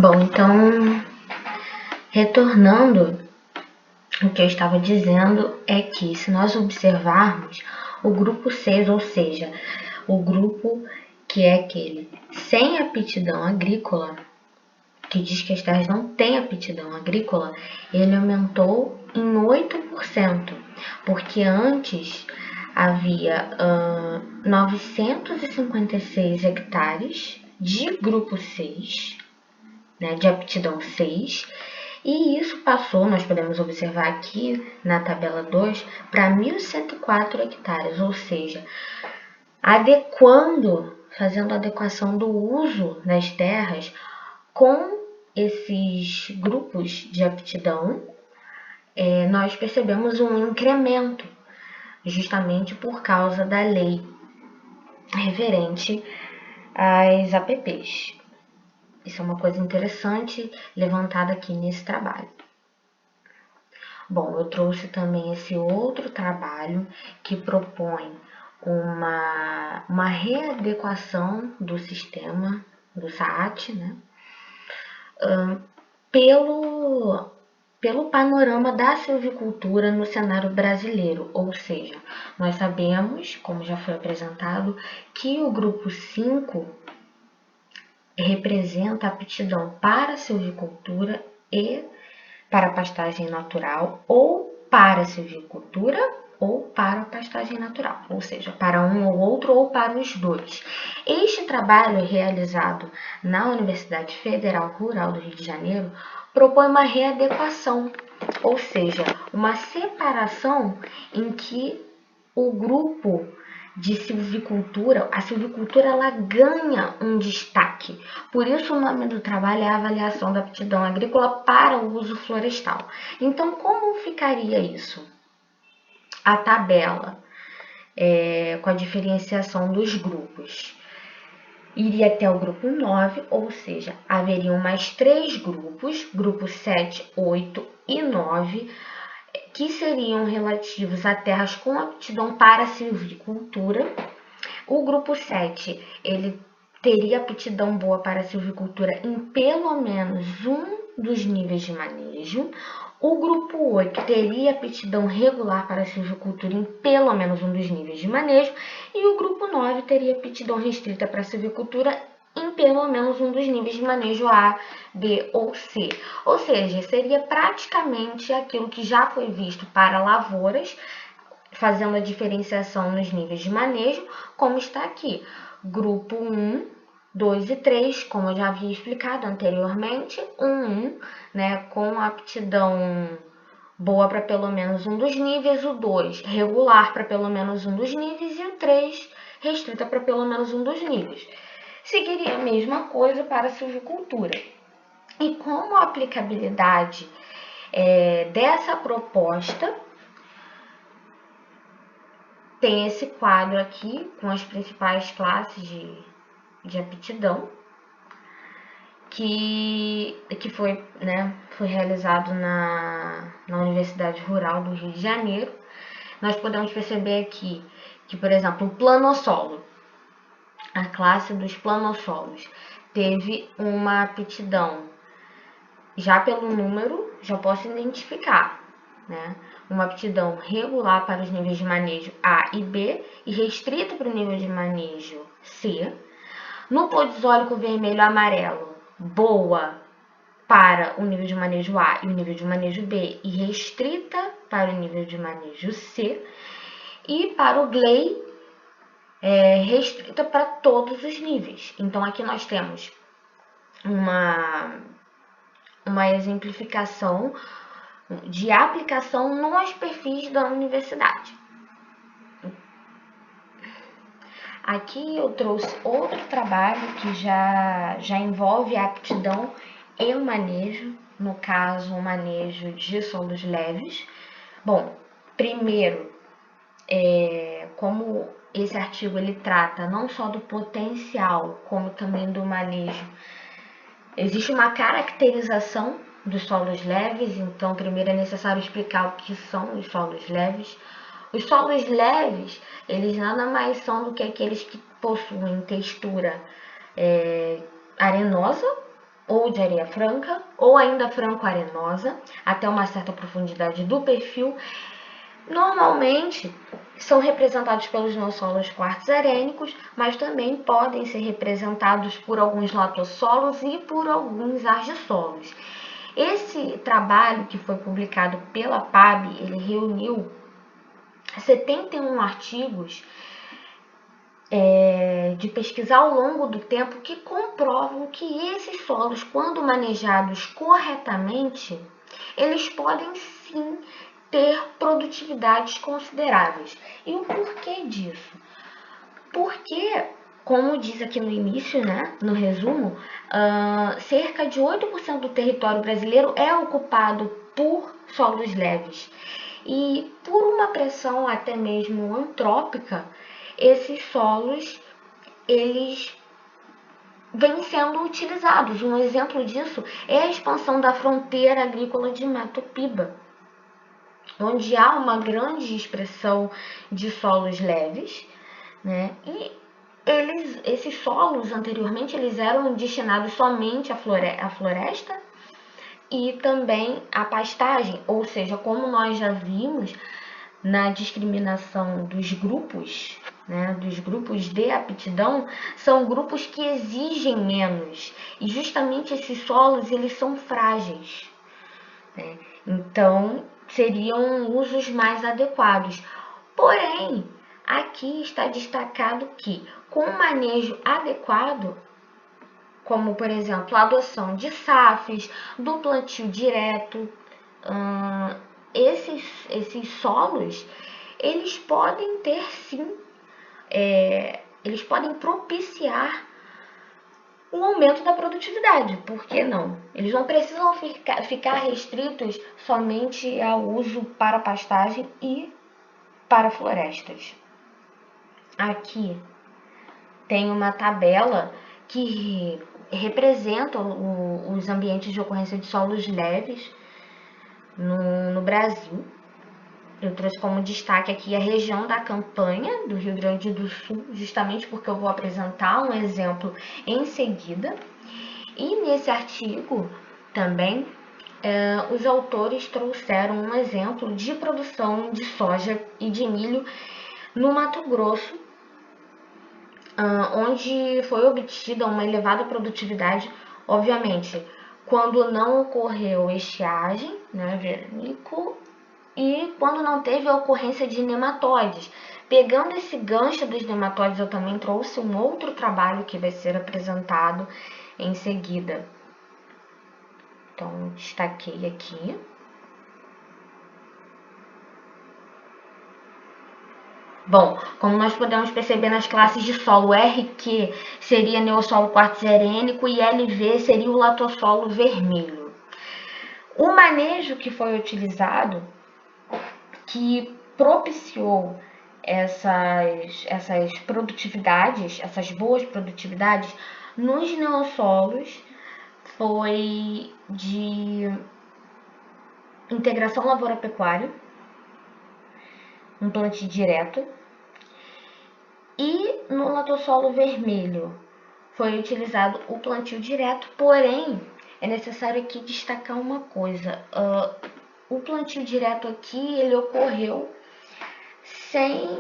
Bom, então, retornando, o que eu estava dizendo é que se nós observarmos o grupo 6, ou seja, o grupo que é aquele sem aptidão agrícola, que diz que as terras não têm aptidão agrícola, ele aumentou em 8%, porque antes havia 956 hectares de grupo 6, né, de aptidão 6, e isso passou, nós podemos observar aqui na tabela 2, para 1.104 hectares, ou seja, fazendo a adequação do uso das terras com esses grupos de aptidão, nós percebemos um incremento, justamente por causa da lei referente às APPs. Isso é uma coisa interessante levantada aqui nesse trabalho. Bom, eu trouxe também esse outro trabalho que propõe uma readequação do sistema, do SAAT, né, pelo panorama da silvicultura no cenário brasileiro, ou seja, nós sabemos, como já foi apresentado, que o grupo 5 representa a aptidão para a silvicultura e para a pastagem natural, ou para a silvicultura ou para a pastagem natural, ou seja, para um ou outro ou para os dois. Este trabalho realizado na Universidade Federal Rural do Rio de Janeiro propõe uma readequação, ou seja, uma separação em que o grupo de silvicultura, a silvicultura ela ganha um destaque. Por isso o nome do trabalho é a avaliação da aptidão agrícola para o uso florestal. Então, como ficaria isso? A tabela com a diferenciação dos grupos iria até o grupo 9, ou seja, haveriam mais 3 grupos, grupos 7, 8 e 9, que seriam relativos a terras com aptidão para a silvicultura. O grupo 7, ele teria aptidão boa para a silvicultura em pelo menos um dos níveis de manejo. O grupo 8 teria aptidão regular para a silvicultura em pelo menos um dos níveis de manejo. E o grupo 9 teria aptidão restrita para a silvicultura em pelo menos um dos níveis de manejo A, B ou C. Ou seja, seria praticamente aquilo que já foi visto para lavouras, fazendo a diferenciação nos níveis de manejo, como está aqui. Grupo 1, 2 e 3, como eu já havia explicado anteriormente, 1, né, com aptidão boa para pelo menos um dos níveis, o 2 regular para pelo menos um dos níveis e o 3 restrita para pelo menos um dos níveis. Seguiria a mesma coisa para a silvicultura. E como a aplicabilidade dessa proposta tem esse quadro aqui com as principais classes de aptidão que foi realizado na Universidade Rural do Rio de Janeiro. Nós podemos perceber aqui que, por exemplo, o planossolo, a classe dos planossolos, teve uma aptidão, já pelo número, já posso identificar, né? Uma aptidão regular para os níveis de manejo A e B e restrita para o nível de manejo C. No podizólico vermelho amarelo, boa para o nível de manejo A e o nível de manejo B e restrita para o nível de manejo C. E para o gley, restrita para todos os níveis. Então, aqui nós temos uma exemplificação de aplicação nos perfis da universidade. Aqui eu trouxe outro trabalho que já envolve a aptidão e o manejo, no caso, o manejo de solos leves. Bom, primeiro, como esse artigo ele trata não só do potencial, como também do manejo, existe uma caracterização dos solos leves, então primeiro é necessário explicar o que são os solos leves. Os solos leves, eles nada mais são do que aqueles que possuem textura arenosa ou de areia franca, ou ainda franco-arenosa, até uma certa profundidade do perfil. Normalmente são representados pelos neossolos quartzo-arênicos, mas também podem ser representados por alguns latossolos e por alguns argissolos. Esse trabalho, que foi publicado pela PAB, ele reuniu 71 artigos de pesquisa ao longo do tempo que comprovam que esses solos, quando manejados corretamente, eles podem sim ter produtividades consideráveis. E o porquê disso? Porque, como diz aqui no início, né, no resumo, cerca de 8% do território brasileiro é ocupado por solos leves. E por uma pressão até mesmo antrópica, esses solos, eles vêm sendo utilizados. Um exemplo disso é a expansão da fronteira agrícola de Mato-Piba, onde há uma grande expressão de solos leves, né? E esses solos anteriormente eles eram destinados somente à floresta e também à pastagem, ou seja, como nós já vimos na discriminação dos grupos, né, dos grupos de aptidão, são grupos que exigem menos e justamente esses solos eles são frágeis, né? Então seriam usos mais adequados. Porém, aqui está destacado que com o manejo adequado, como por exemplo a adoção de SAFs, do plantio direto, esses solos, eles podem ter sim, eles podem propiciar um aumento da produtividade, por que não? Eles não precisam ficar restritos somente ao uso para pastagem e para florestas. Aqui tem uma tabela que representa os ambientes de ocorrência de solos leves no Brasil. Eu trouxe como destaque aqui a região da Campanha, do Rio Grande do Sul, justamente porque eu vou apresentar um exemplo em seguida. E nesse artigo também, os autores trouxeram um exemplo de produção de soja e de milho no Mato Grosso, onde foi obtida uma elevada produtividade, obviamente, quando não ocorreu estiagem, né, veranico, e quando não teve a ocorrência de nematóides. Pegando esse gancho dos nematóides, eu também trouxe um outro trabalho que vai ser apresentado em seguida. Então, destaquei aqui. Bom, como nós podemos perceber nas classes de solo, RQ seria neossolo quartzo-arênico e LV seria o latossolo vermelho. O manejo que foi utilizado, que propiciou essas produtividades, essas boas produtividades nos neossolos, foi de integração lavoura-pecuária, um plantio direto, e no latossolo vermelho foi utilizado o plantio direto, porém é necessário aqui destacar uma coisa. O plantio direto aqui ele ocorreu sem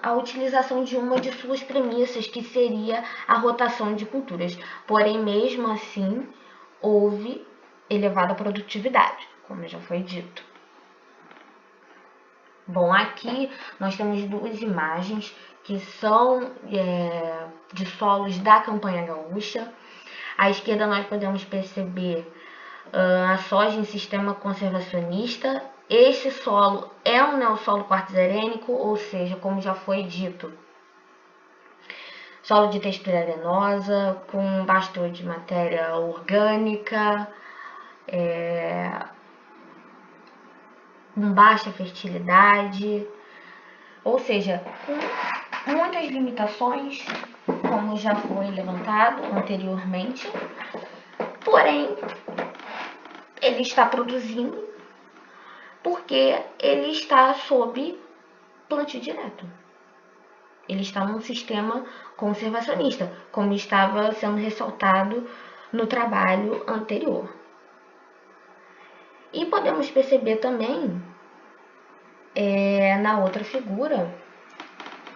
a utilização de uma de suas premissas, que seria a rotação de culturas. Porém, mesmo assim, houve elevada produtividade, como já foi dito. Bom, aqui nós temos duas imagens que são de solos da Campanha Gaúcha. À esquerda nós podemos perceber a soja em sistema conservacionista. Este solo é um neossolo quartzo-arênico, ou seja, como já foi dito, solo de textura arenosa, com basto de matéria orgânica, com baixa fertilidade, ou seja, com muitas limitações, como já foi levantado anteriormente, porém, ele está produzindo porque ele está sob plantio direto. Ele está num sistema conservacionista, como estava sendo ressaltado no trabalho anterior. E podemos perceber também, na outra figura,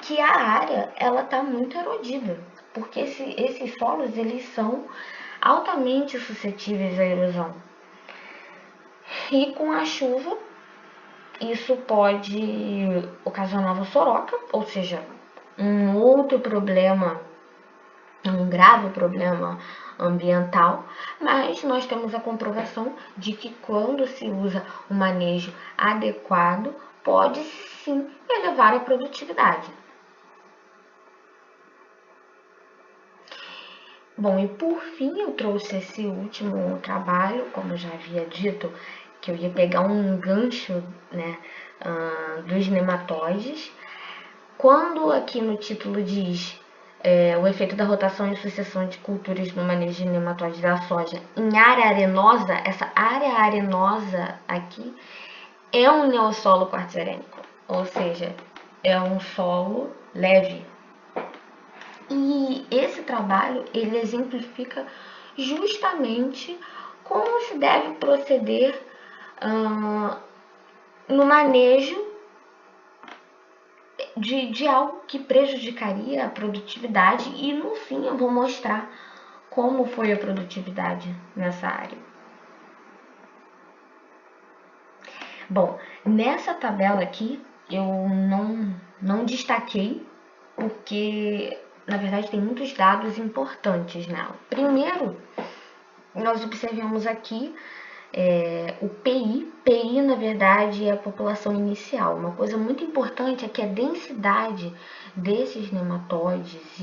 que a área ela está muito erodida, porque esses solos eles são altamente suscetíveis à erosão. E com a chuva, isso pode ocasionar vossoroca, ou seja, um outro problema, um grave problema ambiental, mas nós temos a comprovação de que quando se usa um manejo adequado, pode sim elevar a produtividade. Bom, e por fim eu trouxe esse último trabalho, como eu já havia dito, que eu ia pegar um gancho, né, dos nematóides. Quando aqui no título diz o efeito da rotação e sucessão de culturas no manejo de nematóides da soja em área arenosa, essa área arenosa aqui é um neossolo quartzerênico, ou seja, é um solo leve. E esse trabalho ele exemplifica justamente como se deve proceder no manejo de algo que prejudicaria a produtividade, e no fim eu vou mostrar como foi a produtividade nessa área. Bom, nessa tabela aqui eu não destaquei porque na verdade tem muitos dados importantes nela. Primeiro, nós observamos aqui o PI. PI, na verdade, é a população inicial. Uma coisa muito importante é que a densidade desses nematóides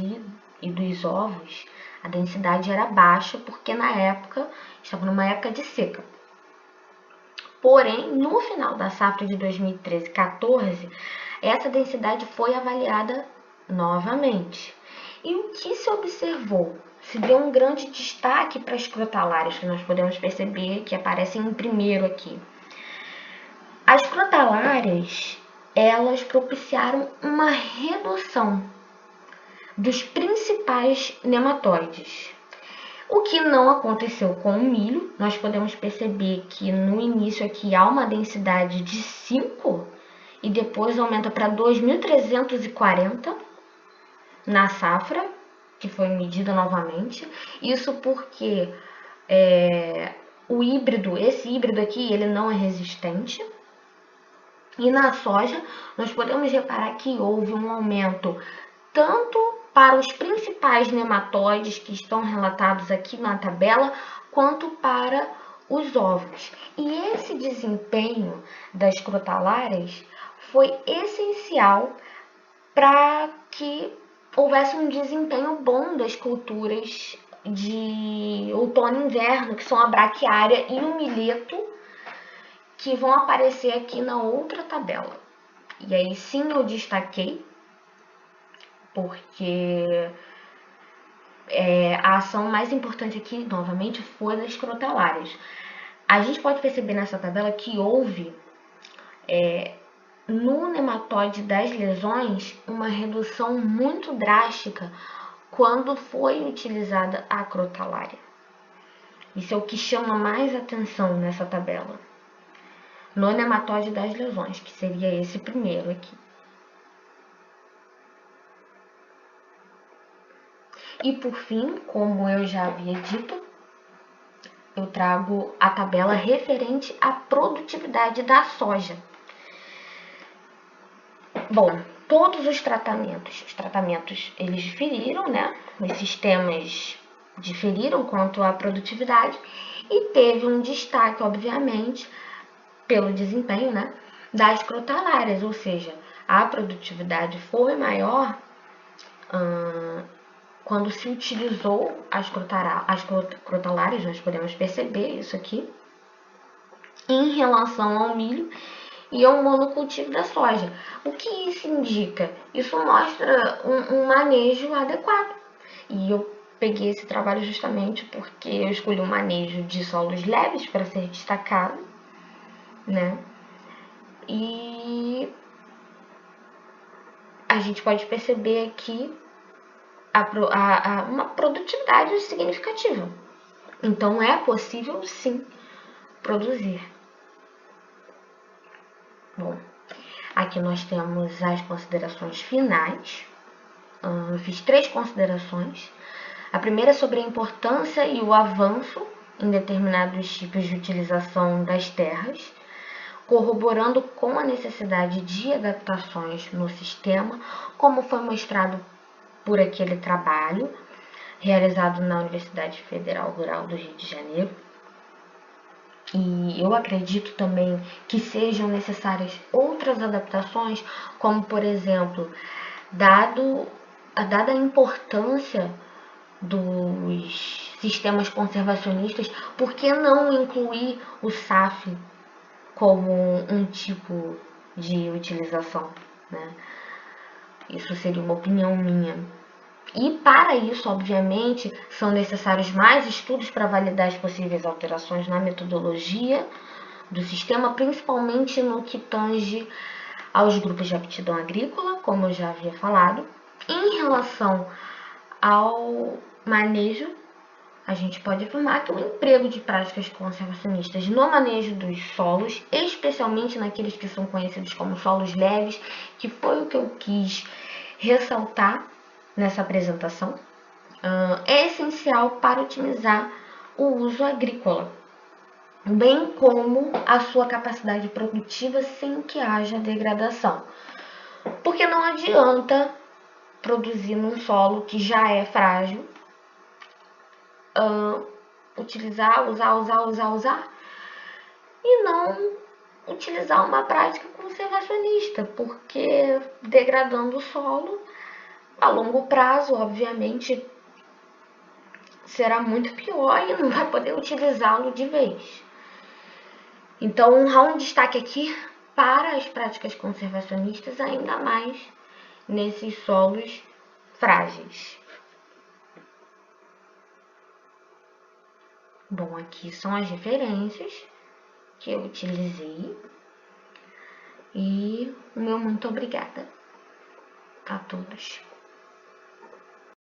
e dos ovos, a densidade era baixa, porque na época, estava numa época de seca. Porém, no final da safra de 2013-14, essa densidade foi avaliada novamente. E o que se observou? Se deu um grande destaque para as crotalárias, que nós podemos perceber que aparecem em primeiro aqui. As crotalárias, elas propiciaram uma redução dos principais nematóides. O que não aconteceu com o milho, nós podemos perceber que no início aqui há uma densidade de 5 e depois aumenta para 2.340 na safra, que foi medida novamente. Isso porque esse híbrido aqui, ele não é resistente. E na soja, nós podemos reparar que houve um aumento tanto para os principais nematóides que estão relatados aqui na tabela, quanto para os ovos. E esse desempenho das crotalárias foi essencial para que houvesse um desempenho bom das culturas de outono e inverno, que são a braquiária e o milheto, que vão aparecer aqui na outra tabela. E aí sim eu destaquei, porque a ação mais importante aqui, novamente, foi das crotalárias. A gente pode perceber nessa tabela que houve, no nematóide das lesões, uma redução muito drástica quando foi utilizada a crotalária. Isso é o que chama mais atenção nessa tabela. No nematóide das lesões, que seria esse primeiro aqui. E por fim, como eu já havia dito, eu trago a tabela referente à produtividade da soja. Bom, todos os tratamentos eles diferiram, né? Os sistemas diferiram quanto à produtividade e teve um destaque, obviamente, pelo desempenho, né, das crotalárias, ou seja, a produtividade foi maior quando se utilizou as crotalárias, nós podemos perceber isso aqui, em relação ao milho e ao monocultivo da soja. O que isso indica? Isso mostra um manejo adequado. E eu peguei esse trabalho justamente porque eu escolhi um manejo de solos leves para ser destacado, né? E a gente pode perceber aqui uma produtividade significativa. Então é possível sim produzir. Bom, aqui nós temos as considerações finais. Eu fiz 3 considerações. A primeira é sobre a importância e o avanço em determinados tipos de utilização das terras, corroborando com a necessidade de adaptações no sistema, como foi mostrado por aquele trabalho realizado na Universidade Federal Rural do Rio de Janeiro. E eu acredito também que sejam necessárias outras adaptações, como por exemplo, dada a importância dos sistemas conservacionistas, por que não incluir o SAF como um tipo de utilização, né? Isso seria uma opinião minha. E para isso, obviamente, são necessários mais estudos para validar as possíveis alterações na metodologia do sistema, principalmente no que tange aos grupos de aptidão agrícola, como eu já havia falado. Em relação ao manejo, a gente pode afirmar que o emprego de práticas conservacionistas no manejo dos solos, especialmente naqueles que são conhecidos como solos leves, que foi o que eu quis ressaltar nessa apresentação, é essencial para otimizar o uso agrícola, bem como a sua capacidade produtiva sem que haja degradação. Porque não adianta produzir num solo que já é frágil, usar e não utilizar uma prática conservacionista, porque degradando o solo a longo prazo, obviamente, será muito pior e não vai poder utilizá-lo de vez. Então, há um destaque aqui para as práticas conservacionistas, ainda mais nesses solos frágeis. Bom, aqui são as referências que eu utilizei e o meu muito obrigada a todos.